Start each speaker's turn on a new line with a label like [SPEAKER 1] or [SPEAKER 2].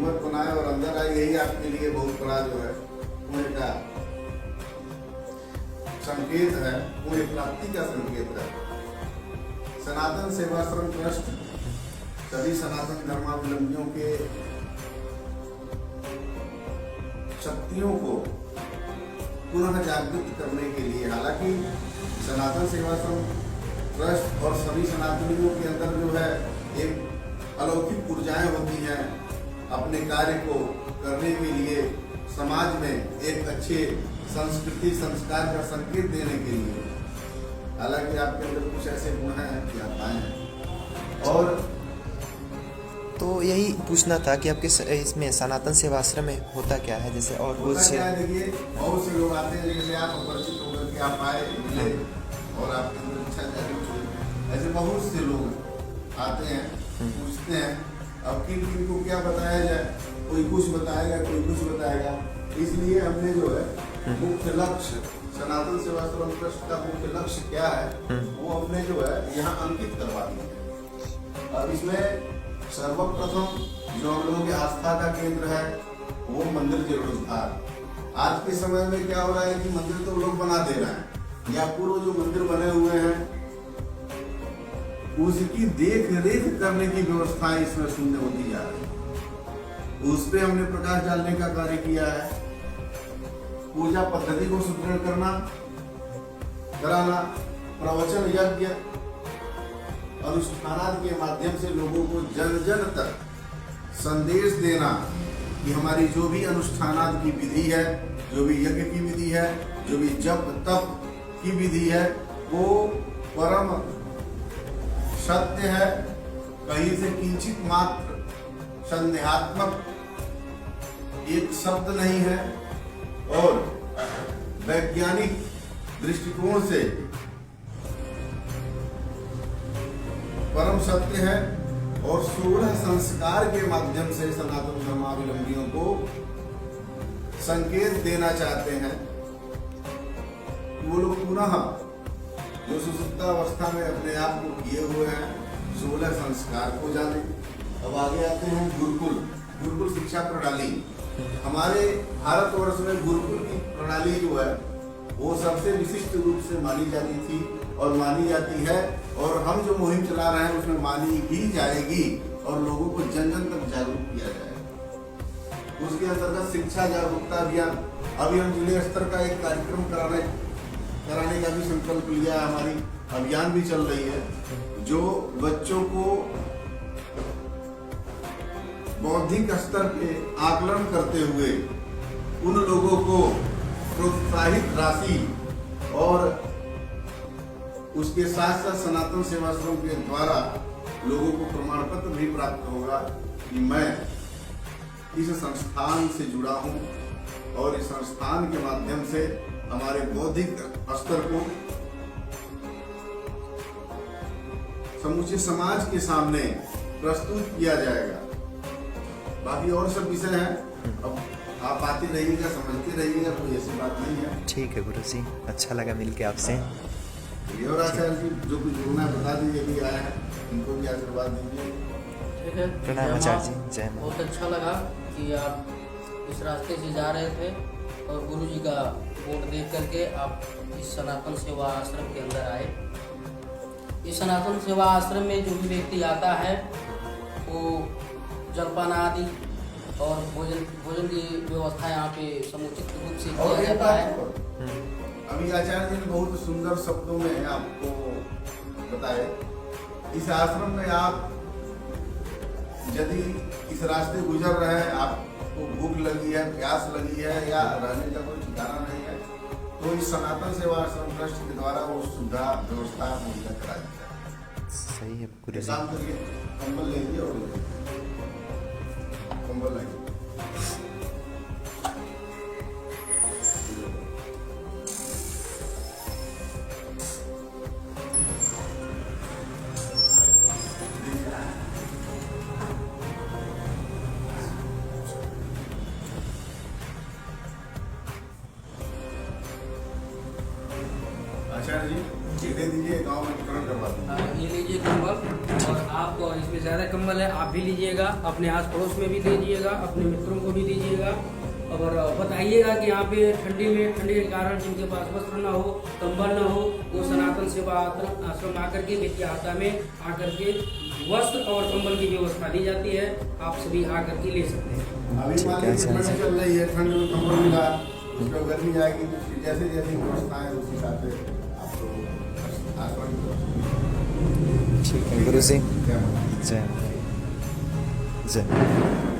[SPEAKER 1] हिम्मत बनाए और अंदर आए, यही आपके लिए बहुत बड़ा जो है पुण्य का संकेत है, पुण्य प्राप्ति का संकेत है। सनातन सेवाश्रम ट्रस्ट सभी सनातन धर्मावलंबियों के शक्तियों को पुनः जागृत करने के लिए, हालांकि सनातन सेवाश्रम ट्रस्ट और सभी सनातनियों के अंदर जो है एक अलौकिक ऊर्जाएं होती हैं अपने कार्य को करने के लिए, समाज में एक अच्छे संस्कृति संस्कार का संकेत देने के लिए। हालांकि आपके अंदर कुछ ऐसे गुण हैं कि आप आए हैं। और
[SPEAKER 2] तो यही पूछना था कि आपके इसमें सनातन सेवाश्रम में होता क्या है, जैसे और कुछ
[SPEAKER 1] देखिए बहुत से लोग आते हैं, जैसे आप परिचित होकर के आप आए मिले और आपके अंदर इच्छा जागृत हुई, ऐसे बहुत से लोग आते हैं, पूछते हैं अब किन किन को क्या बताया जाए, कोई कुछ बताएगा कोई कुछ बताएगा। इसलिए हमने जो है मुख्य लक्ष्य सनातन सेवाश्रम ट्रस्ट का मुख्य लक्ष्य क्या है वो हमने जो है यहाँ अंकित करवा दिया है। अब इसमें सर्वप्रथम जो हम लोगों की आस्था का केंद्र है वो मंदिर जीर्णोद्धार। आज के समय में क्या हो रहा है कि मंदिर तो लोग बना दे रहे हैं, या पूर्व जो मंदिर बने हुए हैं उसकी देख रेख करने की व्यवस्थाएं इसमें शून्य होती जा रही है। उस पे हमने प्रकाश डालने का कार्य किया है। पूजा पद्धति को सुदृढ़ कराना, प्रवचन यज्ञ अनुष्ठान के माध्यम से लोगों को जन जन तक संदेश देना कि हमारी जो भी अनुष्ठान की विधि है, जो भी यज्ञ की विधि है, जो भी जप तप की विधि है वो परम सत्य है, कहीं से किंचित मात्र संदेहात्मक एक शब्द नहीं है और वैज्ञानिक दृष्टिकोण से परम सत्य है। और 16 संस्कार के माध्यम से सनातन धर्मावलंबियों को संकेत देना चाहते हैं कि वो लोग पुनः जो सुसुप्तावस्था में अपने आप को किए हुए हैं 16 संस्कार को जाने। अब आगे आते हैं गुरुकुल शिक्षा प्रणाली। हमारे भारतवर्ष में गुरुकुल की प्रणाली जो है वो सबसे विशिष्ट रूप से मानी जाती थी और मानी जाती है, और हम जो मुहिम चला रहे हैं उसमें मानी ही जाएगी और लोगों को जन जन तक जागरूक किया जाएगा। उसके अंतर्गत शिक्षा जागरूकता अभियान, अभी हम जिले स्तर का एक कार्यक्रम कराने का भी संकल्प लिया है। हमारी अभियान भी चल रही है जो बच्चों को बौद्धिक स्तर पे आकलन करते हुए उन लोगों को प्रोत्साहित राशि और उसके साथ साथ सनातन सेवाश्रम के द्वारा लोगों को प्रमाण पत्र भी प्राप्त होगा कि मैं इस संस्थान से जुड़ा हूं और इस संस्थान के माध्यम से हमारे बौद्धिक स्तर को समूचे समाज के सामने प्रस्तुत किया जाएगा। बाकी और सब विषय हैं, अब आप आते रहिएगा, समझते रहिएगा, कोई ऐसी बात नहीं है।
[SPEAKER 2] ठीक है गुरु जी, अच्छा लगा मिलके आपसे।
[SPEAKER 1] और आचार्य जी जो कुछ बोलना बता दीजिए, भी आए हैं उनको भी आशीर्वाद दीजिए।
[SPEAKER 3] ठीक है,
[SPEAKER 2] प्रणाम आचार्य जी, जय मां।
[SPEAKER 3] बहुत अच्छा लगा कि आप इस रास्ते से जा रहे थे और गुरु जी का बोर्ड देख करके आप इस सनातन सेवा आश्रम के अंदर आए। इस सनातन सेवा आश्रम में जो भी व्यक्ति आता है वो जलपान आदि और भोजन की व्यवस्था यहाँ पे समुचित रूप से किया जाता है।
[SPEAKER 1] अभी आचार्य जी ने बहुत सुंदर शब्दों में आपको बताया, इस आश्रम में आप यदि इस रास्ते गुजर रहे हैं, आपको भूख लगी है, प्यास लगी है या रहने का कोई ठिकाना नहीं है, तो इस सनातन सेवा आश्रम ट्रस्ट के द्वारा वो सुविधा व्यवस्था मुहैया करा दी जाए।
[SPEAKER 2] सही है गुरु जी।
[SPEAKER 1] काम करिए, कंबल लीजिए और कंबल लाइए। आचार्य जी दे दीजिए, गाँव में वितरण करवा दीजिए।
[SPEAKER 3] ये लीजिए कंबल, और आप इसमें ज़्यादा कंबल है, आप भी लीजिएगा, अपने आस पड़ोस में भी दीजिएगा, अपने मित्रों को भी दीजिएगा। और बताइएगा कि यहाँ पे ठंडी के कारण जिनके पास वस्त्र ना हो, कंबल ना हो, वो सनातन सेवा आश्रम आकर के बेतिहाता में आकर के वस्त्र और कंबल की व्यवस्था दी जाती है। आप सभी आकर के ले सकते हैं।
[SPEAKER 1] अभी मान लीजिए ठंड चल रही है, ठंड में कंबल मिला, उसको गर्मी आएगी, तो उसकी जैसे जैसी व्यवस्था है उस हिसाब से आपको आश्रम
[SPEAKER 2] ठीक है गुरु जी।
[SPEAKER 1] क्या
[SPEAKER 2] जय जय।